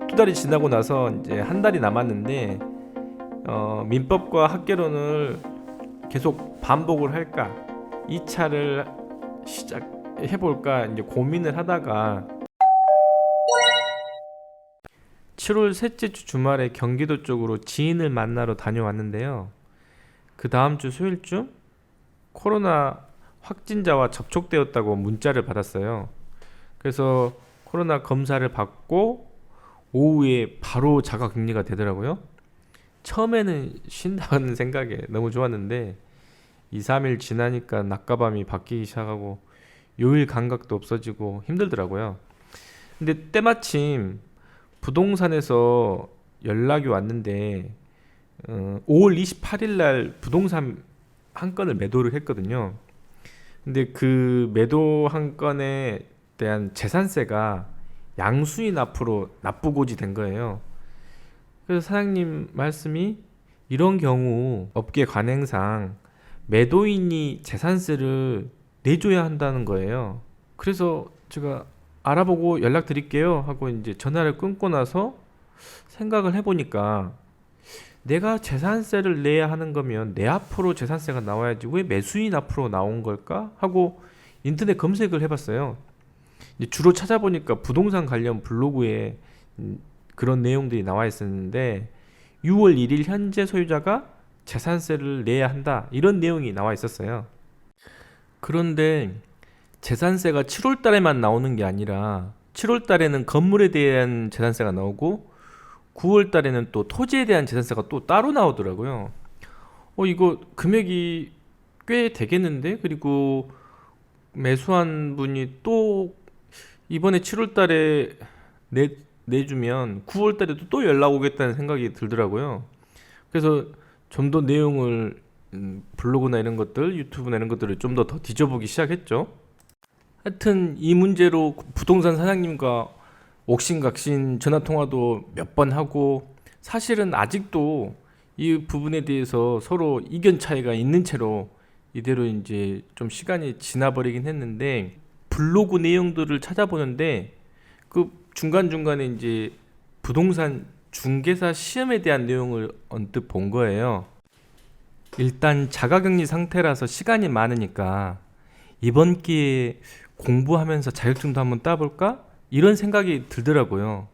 2달이 지나고 나서 이제 한 달이 남았는데 민법과 학개론을 계속 반복을 할까 2차를 시작해 볼까 이제 고민을 하다가 7월 셋째 주 주말에 경기도 쪽으로 지인을 만나러 다녀왔는데요. 그 다음 주 수요일쯤 코로나 확진자와 접촉되었다고 문자를 받았어요. 그래서 코로나 검사를 받고 오후에 바로 자가격리가 되더라고요. 처음에는 쉰다는 생각에 너무 좋았는데 2, 3일 지나니까 낮과밤이 바뀌기 시작하고 요일 감각도 없어지고 힘들더라고요. 근데 때마침 부동산에서 연락이 왔는데 5월 28일 날 부동산 한 건을 매도를 했거든요. 근데 그 매도 한 건에 대한 재산세가 양수인 앞으로 납부고지 된 거예요. 그래서 사장님 말씀이 이런 경우 업계 관행상 매도인이 재산세를 내줘야 한다는 거예요. 그래서 제가 알아보고 연락드릴게요 하고 이제 전화를 끊고 나서 생각을 해보니까 내가 재산세를 내야 하는 거면 내 앞으로 재산세가 나와야지 왜 매수인 앞으로 나온 걸까 하고 인터넷 검색을 해봤어요. 이제 주로 찾아보니까 부동산 관련 블로그에 그런 내용들이 나와 있었는데 6월 1일 현재 소유자가 재산세를 내야 한다 이런 내용이 나와 있었어요. 그런데 재산세가 7월 달에만 나오는 게 아니라 7월 달에는 건물에 대한 재산세가 나오고 9월 달에는 또 토지에 대한 재산세가 또 따로 나오더라고요. 이거 금액이 꽤 되겠는데? 그리고 매수한 분이 또 이번에 7월 달에 내주면 9월 달에도 또 연락 오겠다는 생각이 들더라고요. 그래서 좀 더 내용을 블로그나 이런 것들, 유튜브나 이런 것들을 좀 더 뒤져보기 시작했죠. 하여튼 이 문제로 부동산 사장님과 옥신각신 전화통화도 몇 번 하고 사실은 아직도 이 부분에 대해서 서로 이견 차이가 있는 채로 이대로 이제 좀 시간이 지나버리긴 했는데 블로그 내용들을 찾아보는데 그 중간중간에 이제 부동산 중개사 시험에 대한 내용을 언뜻 본 거예요. 일단 자가격리 상태라서 시간이 많으니까 이번 기회에 공부하면서 자격증도 한번 따볼까? 이런 생각이 들더라고요.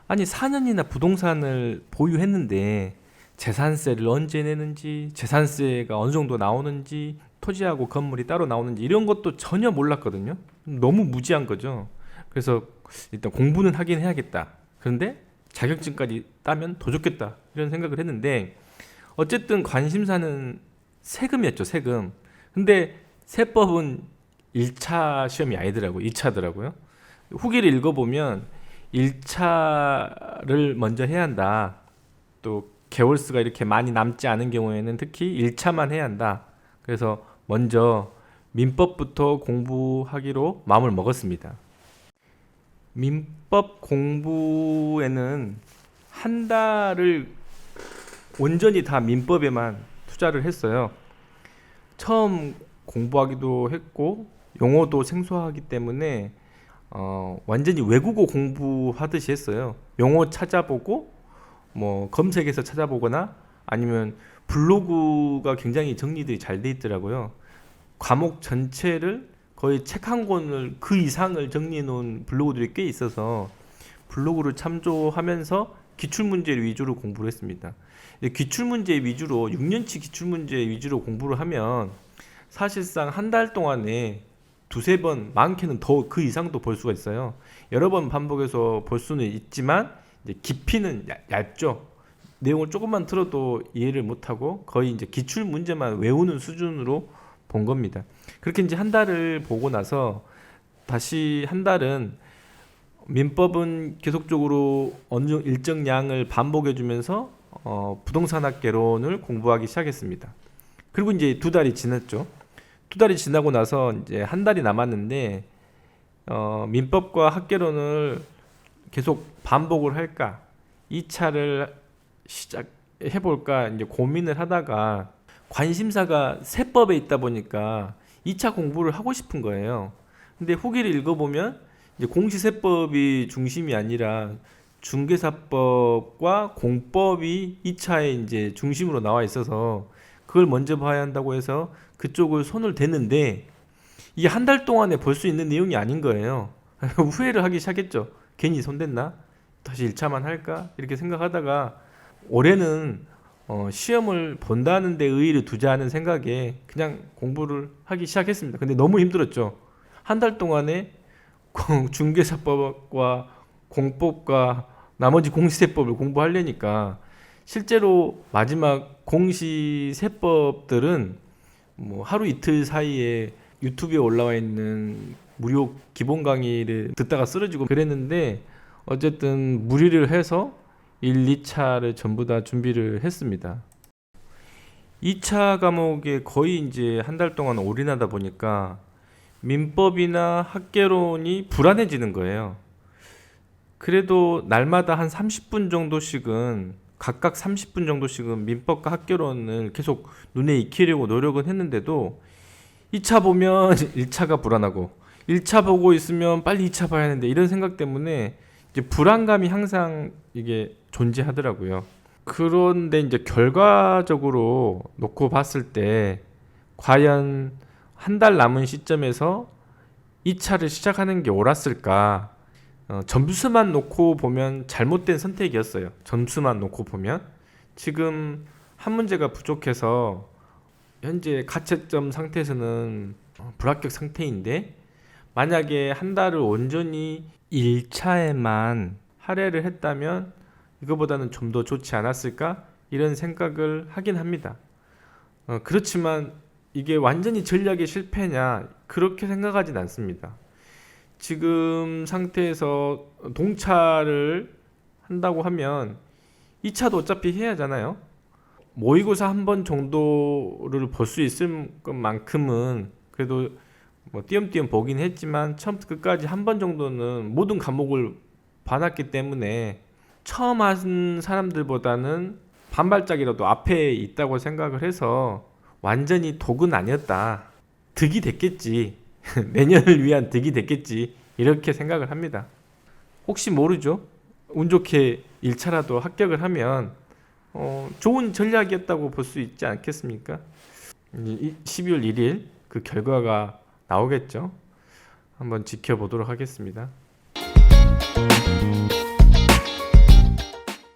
아니 4년이나 부동산을 보유했는데 재산세를 언제 내는지, 재산세가 어느 정도 나오는지, 토지하고 건물이 따로 나오는지 이런 것도 전혀 몰랐거든요. 너무 무지한 거죠. 그래서 일단 공부는 하긴 해야겠다. 그런데 자격증까지 따면 더 좋겠다. 이런 생각을 했는데 어쨌든 관심사는 세금이었죠, 세금. 근데 세법은 1차 시험이 아니더라고요. 2차더라고요. 후기를 읽어보면 1차를 먼저 해야 한다. 또 개월수가 이렇게 많이 남지 않은 경우에는 특히 1차만 해야 한다. 그래서 먼저 민법부터 공부하기로 마음을 먹었습니다. 민법 공부에는 한 달을 온전히 다 민법에만 투자를 했어요. 처음 공부하기도 했고 용어도 생소하기 때문에 완전히 외국어 공부하듯이 했어요. 용어 찾아보고 뭐 검색해서 찾아보거나 아니면 블로그가 굉장히 정리들이 잘 돼 있더라고요. 과목 전체를 거의 책 한 권을 그 이상을 정리해 놓은 블로그들이 꽤 있어서 블로그를 참조하면서 기출문제 위주로 공부를 했습니다. 기출문제 위주로 6년치 기출문제 위주로 공부를 하면 사실상 한 달 동안에 두세 번, 많게는 더 그 이상도 볼 수가 있어요. 여러 번 반복해서 볼 수는 있지만 이제 깊이는 얇죠. 내용을 조금만 들어도 이해를 못하고 거의 이제 기출 문제만 외우는 수준으로 본 겁니다. 그렇게 이제 한 달을 보고 나서 다시 한 달은 민법은 계속적으로 어느 정도 일정 양을 반복해주면서 부동산학 개론을 공부하기 시작했습니다. 그리고 이제 2달이 지났죠. 2달이 지나고 나서 이제 한 달이 남았는데 민법과 학개론을 계속 반복을 할까 2차를 시작해 볼까 이제 고민을 하다가 관심사가 세법에 있다 보니까 2차 공부를 하고 싶은 거예요. 근데 후기를 읽어보면 이제 공시세법이 중심이 아니라 중개사법과 공법이 2차에 이제 중심으로 나와 있어서 그걸 먼저 봐야 한다고 해서 그쪽을 손을 댔는데 이게 한 달 동안에 볼 수 있는 내용이 아닌 거예요. 후회를 하기 시작했죠. 괜히 손댔나? 다시 1차만 할까? 이렇게 생각하다가 올해는 시험을 본다는 데 의의를 두자는 생각에 그냥 공부를 하기 시작했습니다. 근데 너무 힘들었죠. 한 달 동안에 중개사법과 공법과 나머지 공시세법을 공부하려니까 실제로 마지막 공시세법들은 뭐 하루 이틀 사이에 유튜브에 올라와 있는 무료 기본 강의를 듣다가 쓰러지고 그랬는데 어쨌든 무리를 해서 1, 2차를 전부 다 준비를 했습니다. 2차 과목에 거의 이제 한 달 동안 올인하다 보니까 민법이나 학개론이 불안해지는 거예요. 그래도 날마다 한 30분 정도씩은 각각 30분 정도씩은 민법과 학개론을 계속 눈에 익히려고 노력은 했는데도 2차 보면 1차가 불안하고 1차 보고 있으면 빨리 2차 봐야 하는데 이런 생각 때문에 이제 불안감이 항상 이게 존재하더라고요. 그런데 이제 결과적으로 놓고 봤을 때 과연 한 달 남은 시점에서 2차를 시작하는 게 옳았을까? 점수만 놓고 보면 잘못된 선택이었어요. 점수만 놓고 보면 지금 한 문제가 부족해서 현재 가채점 상태에서는 불합격 상태인데 만약에 한 달을 온전히 1차에만 할애를 했다면 이거보다는 좀 더 좋지 않았을까? 이런 생각을 하긴 합니다. 그렇지만 이게 완전히 전략의 실패냐? 그렇게 생각하진 않습니다. 지금 상태에서 동차를 한다고 하면 2차도 어차피 해야 하잖아요. 모의고사 한 번 정도를 볼 수 있을 것만큼은 그래도 뭐 띄엄띄엄 보긴 했지만 처음부터 끝까지 한 번 정도는 모든 과목을 봐놨기 때문에 처음 한 사람들보다는 반발짝이라도 앞에 있다고 생각을 해서 완전히 독은 아니었다. 득이 됐겠지. 내년을 위한 득이 됐겠지. 이렇게 생각을 합니다. 혹시 모르죠? 운 좋게 1차라도 합격을 하면 좋은 전략이었다고 볼 수 있지 않겠습니까? 12월 1일 그 결과가 나오겠죠. 한번 지켜보도록 하겠습니다.